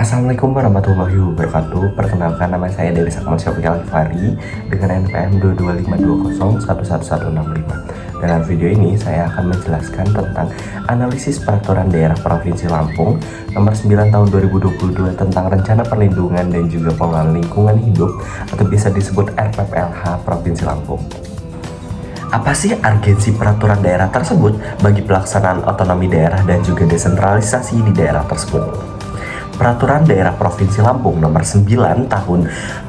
Assalamualaikum warahmatullahi wabarakatuh. Perkenalkan, nama saya Dewi Sakmal Syafiqal Fari dengan NPM 22520111165. Dalam video ini saya akan menjelaskan tentang analisis peraturan daerah Provinsi Lampung nomor 9 tahun 2022 tentang rencana perlindungan dan juga pengelolaan lingkungan hidup atau bisa disebut RPPLH Provinsi Lampung. Apa sih urgensi peraturan daerah tersebut bagi pelaksanaan otonomi daerah dan juga desentralisasi di daerah tersebut? Peraturan Daerah Provinsi Lampung nomor 9 tahun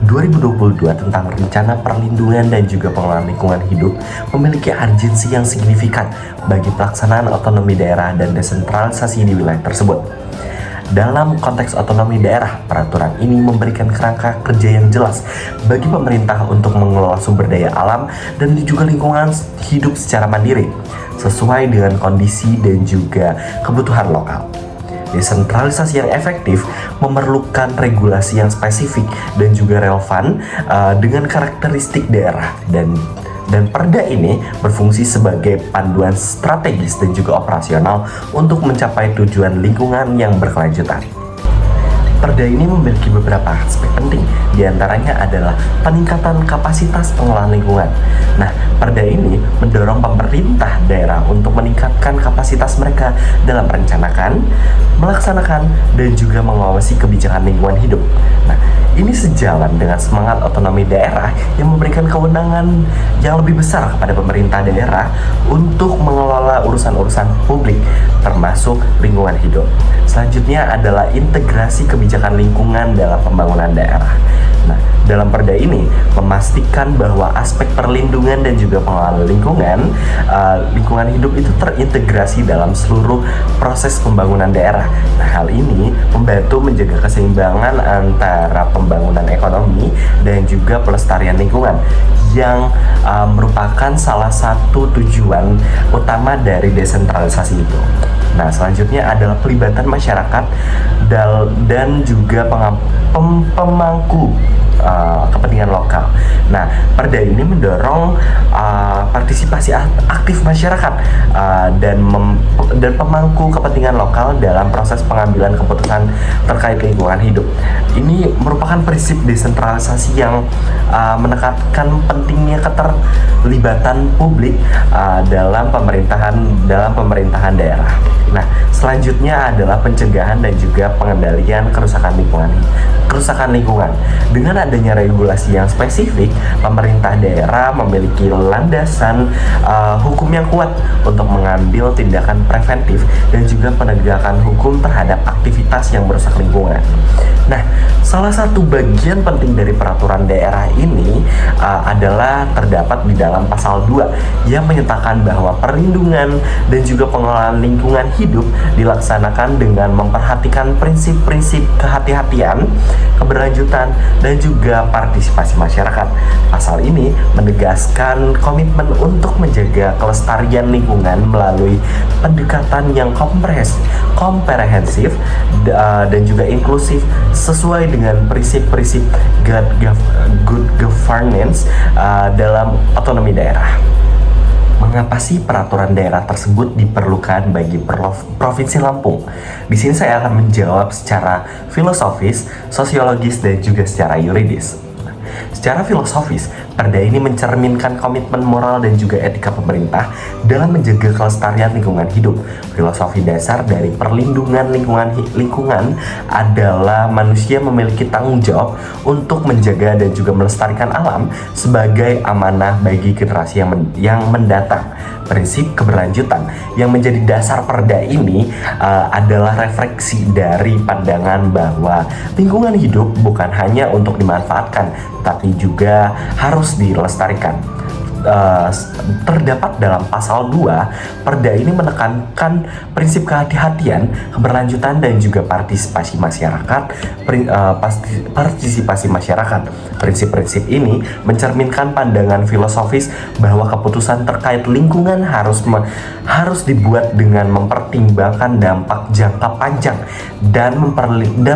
2022 tentang rencana perlindungan dan juga pengelolaan lingkungan hidup memiliki urgensi yang signifikan bagi pelaksanaan otonomi daerah dan desentralisasi di wilayah tersebut. Dalam konteks otonomi daerah, peraturan ini memberikan kerangka kerja yang jelas bagi pemerintah untuk mengelola sumber daya alam dan juga lingkungan hidup secara mandiri, sesuai dengan kondisi dan juga kebutuhan lokal. Desentralisasi yang efektif memerlukan regulasi yang spesifik dan juga relevan dengan karakteristik daerah dan perda ini berfungsi sebagai panduan strategis dan juga operasional untuk mencapai tujuan lingkungan yang berkelanjutan. Perda ini memiliki beberapa aspek penting, diantaranya adalah peningkatan kapasitas pengelolaan lingkungan. Nah, perda ini mendorong pemerintah daerah untuk meningkatkan kapasitas mereka dalam merencanakan, melaksanakan, dan juga mengawasi kebijakan lingkungan hidup. Nah, ini sejalan dengan semangat otonomi daerah yang memberikan kewenangan yang lebih besar kepada pemerintah daerah untuk mengelola urusan-urusan publik, termasuk lingkungan hidup. Selanjutnya adalah integrasi kebijakan lingkungan dalam pembangunan daerah. Nah, dalam perda ini memastikan bahwa aspek perlindungan dan juga pengelolaan lingkungan hidup itu terintegrasi dalam seluruh proses pembangunan daerah. Nah, hal ini membantu menjaga keseimbangan antara pembangunan ekonomi dan juga pelestarian lingkungan yang merupakan salah satu tujuan utama dari desentralisasi itu. Nah, selanjutnya adalah pelibatan masyarakat dan juga pemangku kepentingan lokal. Nah, perda ini mendorong partisipasi aktif masyarakat dan pemangku kepentingan lokal dalam proses pengambilan keputusan terkait lingkungan hidup. Ini merupakan prinsip desentralisasi yang menekankan pentingnya keterlibatan publik dalam pemerintahan daerah. Nah, selanjutnya adalah pencegahan dan juga pengendalian kerusakan lingkungan. Dengan adanya regulasi yang spesifik, pemerintah daerah memiliki landasan hukum yang kuat untuk mengambil tindakan preventif dan juga penegakan hukum terhadap aktivitas yang merusak lingkungan. Nah, salah satu bagian penting dari peraturan daerah ini adalah terdapat di dalam pasal 2 yang menyatakan bahwa perlindungan dan juga pengelolaan lingkungan hidup dilaksanakan dengan memperhatikan prinsip-prinsip kehati-hatian, keberlanjutan, dan juga partisipasi masyarakat. Pasal ini menegaskan komitmen untuk menjaga kelestarian lingkungan melalui pendekatan yang komprehensif dan juga inklusif sesuai dengan prinsip-prinsip good governance dalam otonomi daerah. Mengapa sih peraturan daerah tersebut diperlukan bagi Provinsi Lampung? Di sini saya akan menjawab secara filosofis, sosiologis, dan juga secara yuridis. Secara filosofis, perda ini mencerminkan komitmen moral dan juga etika pemerintah dalam menjaga kelestarian lingkungan hidup. Filosofi dasar dari perlindungan lingkungan adalah manusia memiliki tanggung jawab untuk menjaga dan juga melestarikan alam sebagai amanah bagi generasi yang mendatang. Prinsip keberlanjutan yang menjadi dasar perda ini adalah refleksi dari pandangan bahwa lingkungan hidup bukan hanya untuk dimanfaatkan, tapi juga harus dilestarikan. Terdapat dalam pasal 2, perda ini menekankan prinsip kehati-hatian, keberlanjutan, dan juga partisipasi masyarakat. Prinsip-prinsip ini mencerminkan pandangan filosofis bahwa keputusan terkait lingkungan harus dibuat dengan mempertimbangkan dampak jangka panjang dan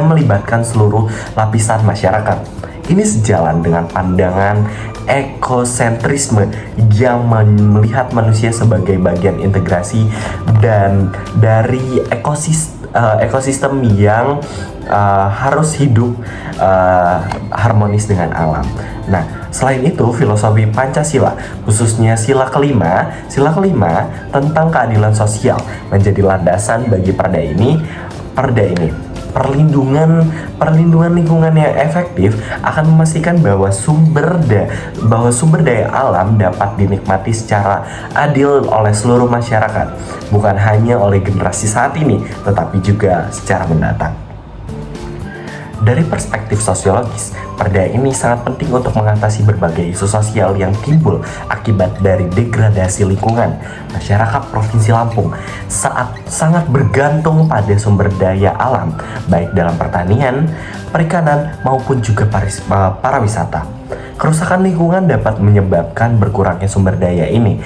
melibatkan seluruh lapisan masyarakat. Ini sejalan dengan pandangan ekosentrisme yang melihat manusia sebagai bagian integrasi dan dari ekosistem yang harus hidup harmonis dengan alam. Nah, selain itu filosofi Pancasila, khususnya sila kelima tentang keadilan sosial menjadi landasan bagi perda ini. Perlindungan lingkungan yang efektif akan memastikan bahwa sumber daya alam dapat dinikmati secara adil oleh seluruh masyarakat, bukan hanya oleh generasi saat ini, tetapi juga secara mendatang. Dari perspektif sosiologis, perda ini sangat penting untuk mengatasi berbagai isu sosial yang timbul akibat dari degradasi lingkungan. Masyarakat Provinsi Lampung sangat bergantung pada sumber daya alam, baik dalam pertanian, perikanan, maupun juga pariwisata. Kerusakan lingkungan dapat menyebabkan berkurangnya sumber daya ini,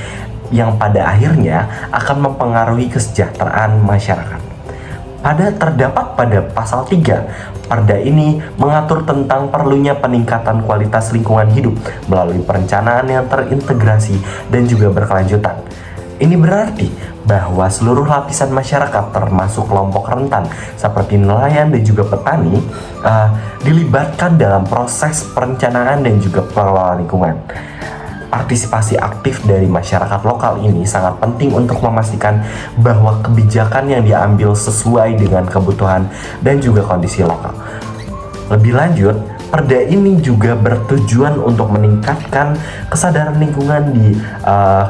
yang pada akhirnya akan mempengaruhi kesejahteraan masyarakat. Terdapat pada pasal 3, perda ini mengatur tentang perlunya peningkatan kualitas lingkungan hidup melalui perencanaan yang terintegrasi dan juga berkelanjutan. Ini berarti bahwa seluruh lapisan masyarakat termasuk kelompok rentan seperti nelayan dan juga petani dilibatkan dalam proses perencanaan dan juga pengelolaan lingkungan. Partisipasi aktif dari masyarakat lokal ini sangat penting untuk memastikan bahwa kebijakan yang diambil sesuai dengan kebutuhan dan juga kondisi lokal. Lebih lanjut, perda ini juga bertujuan untuk meningkatkan kesadaran lingkungan di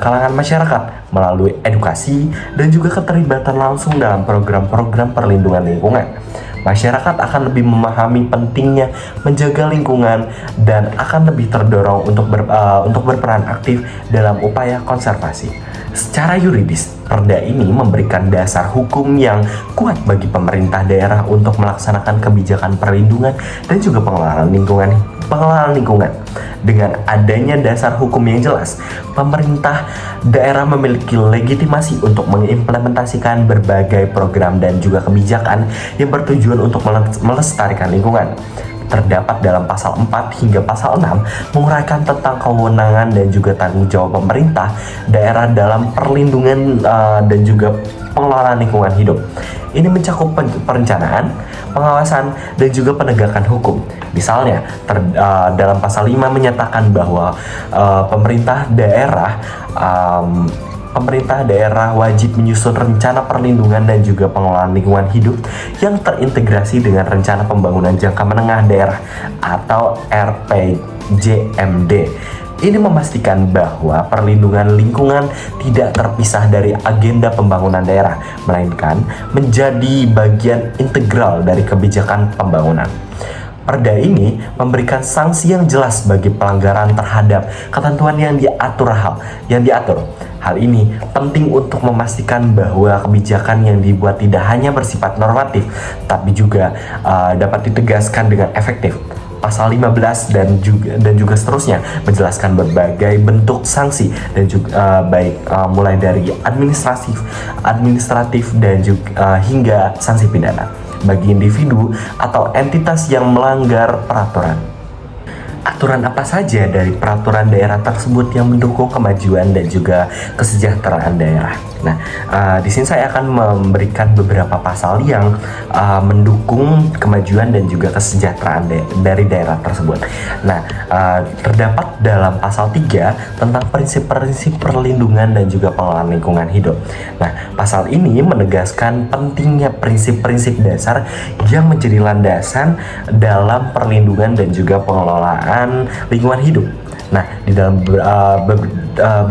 kalangan masyarakat melalui edukasi dan juga keterlibatan langsung dalam program-program perlindungan lingkungan. Masyarakat akan lebih memahami pentingnya menjaga lingkungan dan akan lebih terdorong untuk berperan aktif dalam upaya konservasi. Secara yuridis, perda ini memberikan dasar hukum yang kuat bagi pemerintah daerah untuk melaksanakan kebijakan perlindungan dan juga pengelolaan lingkungan. Dengan adanya dasar hukum yang jelas, pemerintah daerah memiliki legitimasi untuk mengimplementasikan berbagai program dan juga kebijakan yang bertujuan untuk melestarikan lingkungan. Terdapat dalam pasal 4 hingga pasal 6 menguraikan tentang kewenangan dan juga tanggung jawab pemerintah daerah dalam perlindungan dan juga pengelolaan lingkungan hidup. Ini mencakup perencanaan, pengawasan, dan juga penegakan hukum. Misalnya, dalam pasal 5 menyatakan bahwa pemerintah daerah wajib menyusun rencana perlindungan dan juga pengelolaan lingkungan hidup yang terintegrasi dengan rencana pembangunan jangka menengah daerah atau RPJMD. Ini memastikan bahwa perlindungan lingkungan tidak terpisah dari agenda pembangunan daerah, melainkan menjadi bagian integral dari kebijakan pembangunan. Perda ini memberikan sanksi yang jelas bagi pelanggaran terhadap ketentuan yang diatur. Hal ini penting untuk memastikan bahwa kebijakan yang dibuat tidak hanya bersifat normatif, tapi juga dapat ditegaskan dengan efektif. Pasal 15 dan juga seterusnya menjelaskan berbagai bentuk sanksi dan juga mulai dari administratif dan juga hingga sanksi pidana bagi individu atau entitas yang melanggar peraturan. Aturan apa saja dari peraturan daerah tersebut yang mendukung kemajuan dan juga kesejahteraan daerah? Nah, di sini saya akan memberikan beberapa pasal yang mendukung kemajuan dan juga kesejahteraan dari daerah tersebut. Nah, terdapat dalam pasal 3 tentang prinsip-prinsip perlindungan dan juga pengelolaan lingkungan hidup. Nah, pasal ini menegaskan pentingnya prinsip-prinsip dasar yang menjadi landasan dalam perlindungan dan juga pengelolaan lingkungan hidup. Nah, di dalam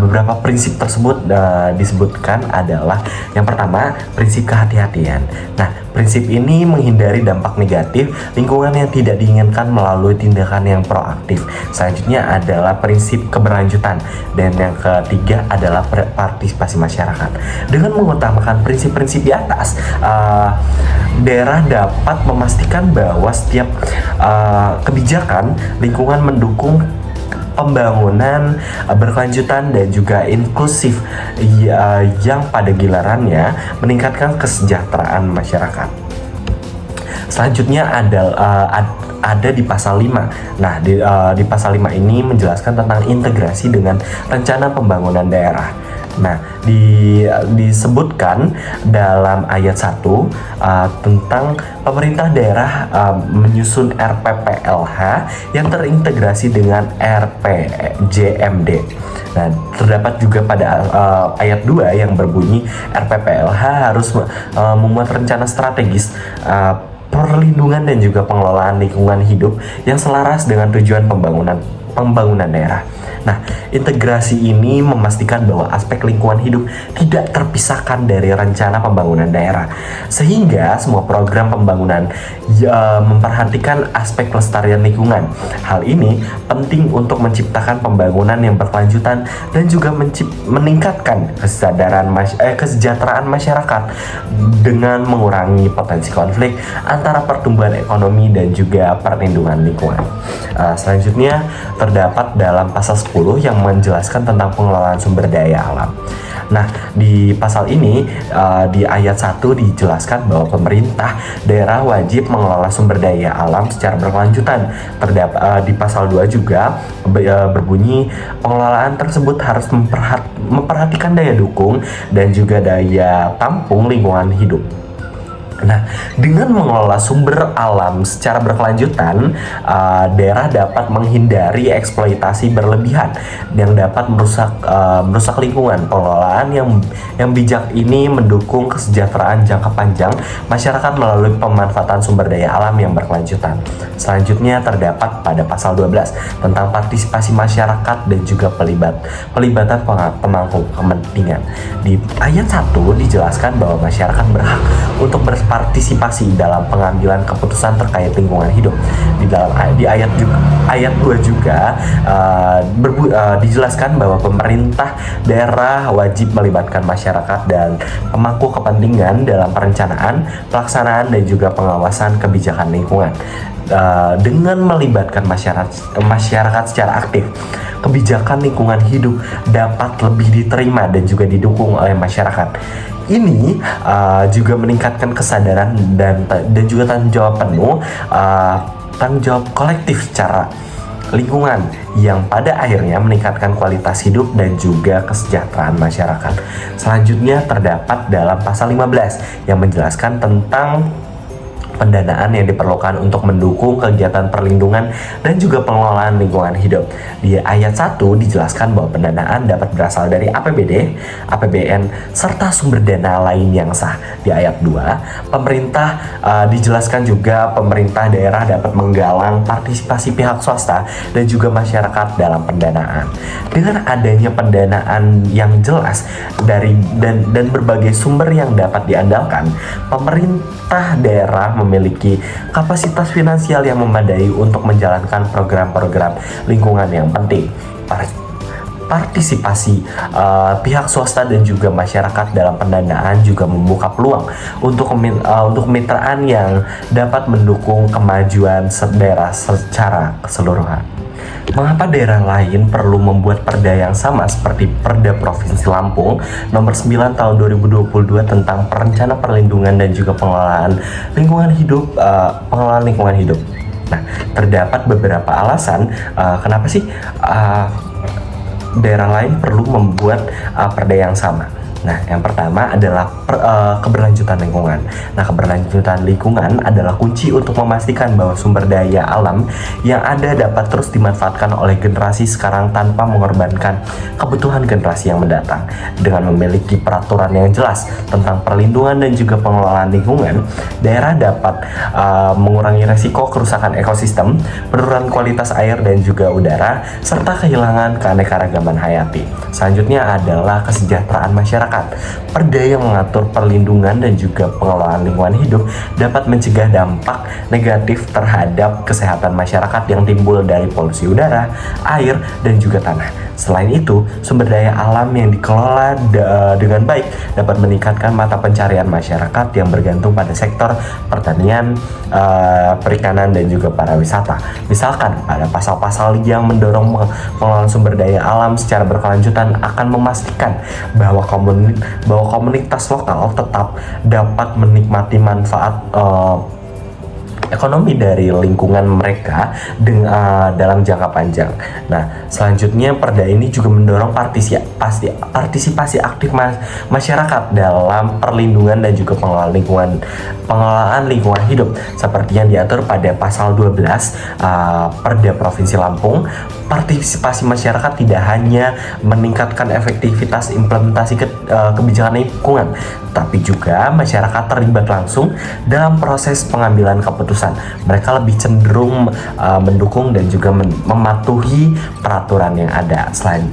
beberapa prinsip tersebut disebutkan adalah yang pertama, prinsip kehati-hatian. Nah, prinsip ini menghindari dampak negatif lingkungan yang tidak diinginkan melalui tindakan yang proaktif. Selanjutnya adalah prinsip keberlanjutan, dan yang ketiga adalah partisipasi masyarakat. Dengan mengutamakan prinsip-prinsip di atas, daerah dapat memastikan bahwa setiap kebijakan lingkungan mendukung pembangunan berkelanjutan dan juga inklusif yang pada gilirannya meningkatkan kesejahteraan masyarakat. Selanjutnya ada di pasal 5. Nah, di pasal 5 ini menjelaskan tentang integrasi dengan rencana pembangunan daerah. Nah, disebutkan dalam ayat 1 tentang pemerintah daerah menyusun RPPLH yang terintegrasi dengan RPJMD. Nah, terdapat juga pada ayat 2 yang berbunyi RPPLH harus membuat rencana strategis perlindungan dan juga pengelolaan lingkungan hidup yang selaras dengan tujuan pembangunan daerah. Nah, integrasi ini memastikan bahwa aspek lingkungan hidup tidak terpisahkan dari rencana pembangunan daerah, sehingga semua program pembangunan memperhatikan aspek pelestarian lingkungan. Hal ini penting untuk menciptakan pembangunan yang berkelanjutan dan juga meningkatkan kesejahteraan masyarakat dengan mengurangi potensi konflik antara pertumbuhan ekonomi dan juga perlindungan lingkungan. Selanjutnya terdapat dalam pasal 10 yang menjelaskan tentang pengelolaan sumber daya alam. Nah, di pasal ini di ayat 1 dijelaskan bahwa pemerintah daerah wajib mengelola sumber daya alam secara berkelanjutan. Di pasal 2 juga berbunyi pengelolaan tersebut harus memperhatikan daya dukung dan juga daya tampung lingkungan hidup. Nah, dengan mengelola sumber alam secara berkelanjutan, daerah dapat menghindari eksploitasi berlebihan yang dapat merusak lingkungan. Pengelolaan yang bijak ini mendukung kesejahteraan jangka panjang masyarakat melalui pemanfaatan sumber daya alam yang berkelanjutan. Selanjutnya terdapat pada pasal 12 tentang partisipasi masyarakat dan juga pelibatan pemangku kepentingan. Di ayat 1 dijelaskan bahwa masyarakat berhak untuk berpartisipasi dalam pengambilan keputusan terkait lingkungan hidup. Di ayat 2 juga dijelaskan bahwa pemerintah daerah wajib melibatkan masyarakat dan pemangku kepentingan dalam perencanaan, pelaksanaan dan juga pengawasan kebijakan lingkungan. Dengan melibatkan masyarakat secara aktif, kebijakan lingkungan hidup dapat lebih diterima dan juga didukung oleh masyarakat. Ini juga meningkatkan kesadaran dan juga tanggung jawab penuh, tanggung jawab kolektif secara lingkungan yang pada akhirnya meningkatkan kualitas hidup dan juga kesejahteraan masyarakat. Selanjutnya terdapat dalam pasal 15 yang menjelaskan tentang pendanaan yang diperlukan untuk mendukung kegiatan perlindungan dan juga pengelolaan lingkungan hidup. Di ayat 1 dijelaskan bahwa pendanaan dapat berasal dari APBD, APBN, serta sumber dana lain yang sah. Di ayat 2, pemerintah dijelaskan juga pemerintah daerah dapat menggalang partisipasi pihak swasta dan juga masyarakat dalam pendanaan. Dengan adanya pendanaan yang jelas dan berbagai sumber yang dapat diandalkan, pemerintah daerah memiliki kapasitas finansial yang memadai untuk menjalankan program-program lingkungan yang penting. Partisipasi pihak swasta dan juga masyarakat dalam pendanaan juga membuka peluang untuk kemitraan yang dapat mendukung kemajuan daerah secara keseluruhan. Mengapa daerah lain perlu membuat perda yang sama seperti Perda Provinsi Lampung nomor 9 tahun 2022 tentang perencana perlindungan dan juga pengelolaan lingkungan hidup, Nah, terdapat beberapa alasan kenapa sih daerah lain perlu membuat perda yang sama. Nah, yang pertama adalah keberlanjutan lingkungan. Nah, keberlanjutan lingkungan adalah kunci untuk memastikan bahwa sumber daya alam yang ada dapat terus dimanfaatkan oleh generasi sekarang tanpa mengorbankan kebutuhan generasi yang mendatang. Dengan memiliki peraturan yang jelas tentang perlindungan dan juga pengelolaan lingkungan, daerah dapat mengurangi resiko kerusakan ekosistem, penurunan kualitas air dan juga udara, serta kehilangan keanekaragaman hayati. Selanjutnya adalah kesejahteraan masyarakat. Perda yang mengatur perlindungan dan juga pengelolaan lingkungan hidup dapat mencegah dampak negatif terhadap kesehatan masyarakat yang timbul dari polusi udara, air, dan juga tanah. Selain itu, sumber daya alam yang dikelola dengan baik dapat meningkatkan mata pencarian masyarakat yang bergantung pada sektor pertanian, perikanan, dan juga pariwisata. Misalkan, pada pasal-pasal yang mendorong pengelolaan sumber daya alam secara berkelanjutan akan memastikan bahwa komunitas lokal tetap dapat menikmati manfaat ekonomi dari lingkungan mereka dalam jangka panjang. Nah, selanjutnya perda ini juga mendorong partisipasi aktif masyarakat dalam perlindungan dan juga pengelolaan lingkungan hidup seperti yang diatur pada pasal 12 Perda Provinsi Lampung. Partisipasi masyarakat tidak hanya meningkatkan efektivitas implementasi kebijakan lingkungan, tapi juga masyarakat terlibat langsung dalam proses pengambilan keputusan. Mereka lebih cenderung mendukung dan juga mematuhi peraturan yang ada. Selain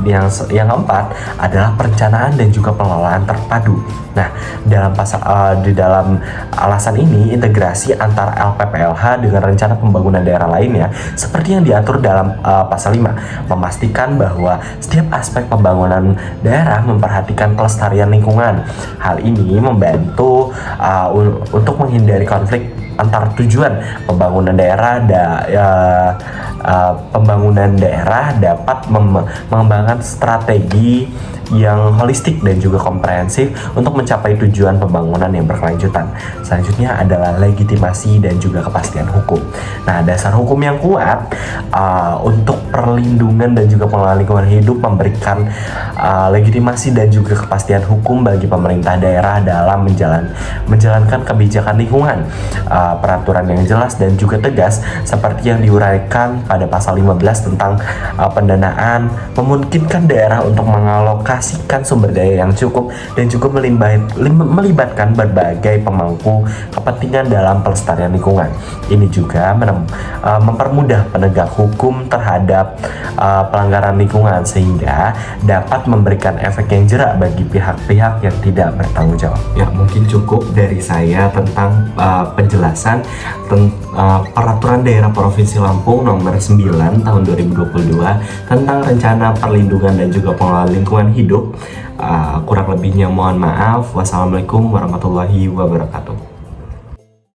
yang keempat adalah perencanaan dan juga pengelolaan terpadu. Nah, di dalam alasan ini, integrasi antara LPPLH dengan rencana pembangunan daerah lainnya seperti yang diatur dalam pasal 5 memastikan bahwa setiap aspek pembangunan daerah memperhatikan pelestarian lingkungan. Hal ini membantu untuk menghindari konflik antar tujuan pembangunan daerah dapat mengembangkan strategi yang holistik dan juga komprehensif untuk mencapai tujuan pembangunan yang berkelanjutan. Selanjutnya adalah legitimasi dan juga kepastian hukum. Nah, dasar hukum yang kuat untuk perlindungan dan juga pengelolaan lingkungan hidup memberikan legitimasi dan juga kepastian hukum bagi pemerintah daerah dalam menjalankan kebijakan lingkungan. Peraturan yang jelas dan juga tegas seperti yang diuraikan pada pasal 15 tentang pendanaan memungkinkan daerah untuk mengalokasikan sumber daya yang cukup dan juga melibatkan berbagai pemangku kepentingan dalam pelestarian lingkungan. Ini juga mempermudah penegak hukum terhadap pelanggaran lingkungan sehingga dapat memberikan efek yang jerak bagi pihak-pihak yang tidak bertanggung jawab. Ya, mungkin cukup dari saya tentang penjelasan Peraturan Daerah Provinsi Lampung nomor 9 tahun 2022 tentang rencana perlindungan dan juga pengelolaan lingkungan hidup. Kurang lebihnya mohon maaf. Wassalamualaikum warahmatullahi wabarakatuh.